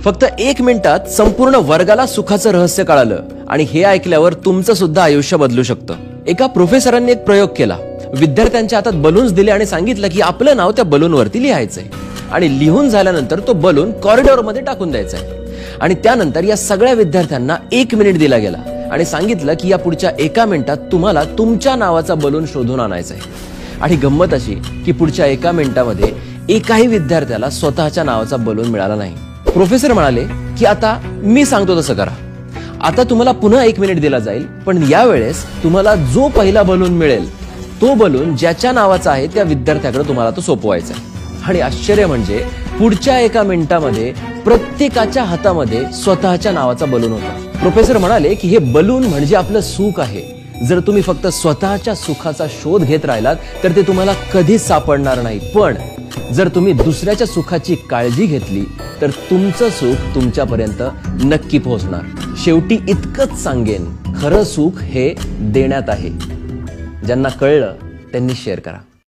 फक्त 1 मिनिटात संपूर्ण वर्गाला सुखाचं रहस्य कळालं आणि हे ऐकल्यावर तुमचं सुद्धा आयुष्य बदलू शकतं. एका प्रोफेसरांनी एक प्रयोग केला. विद्यार्थ्यांच्या हातात बलून्स दिले आणि सांगितलं की आपलं नाव त्या बलूनवरती लिहायचंय आणि लिहून झाल्यानंतर तो बलून कॉरिडॉरमध्ये टाकून द्यायचाय. आणि त्यानंतर या सगळ्या विद्यार्थ्यांना 1 मिनिट दिला गेला आणि सांगितलं की या पुढच्या 1 मिनिटात तुम्हाला तुमच्या नावाचा बलून शोधून आणायचा आहे. आणि गंमत अशी की पुढच्या 1 मिनिटामध्ये एकाही विद्यार्थ्याला स्वतःच्या नावाचा बलून मिळाला नाही. प्रोफेसर म्हणाले की आता मी सांगतो तसं करा. आता तुम्हाला पुन्हा 1 मिनिट दिला जाईल, पण यावेळेस तुम्हाला जो पहिला बलून मिळेल तो बलून ज्याच्या नावाचा आहे त्या विद्यार्थ्याकडे तुम्हाला तो सोपवायचा आहे. आणि आश्चर्य म्हणजे पुढच्या 1 मिनिटामध्ये प्रत्येकाच्या हातामध्ये स्वतःच्या नावाचा बलून होता. प्रोफेसर म्हणाले की हे बलून म्हणजे आपलं सुख आहे. जर तुम्ही फक्त स्वतःच्या सुखाचा शोध घेत राहिलात तर ते तुम्हाला कधीच सापडणार नाही. पण जर तुम्ही दुसऱ्याच्या सुखाची काळजी घेतली तर तुमचं सुख तुमच्यापर्यंत नक्की पोहोचणार. शेवटी इतकंच सांगेन, खरं सुख हे देण्यात आहे. ज्यांना कळलं त्यांनी शेअर करा.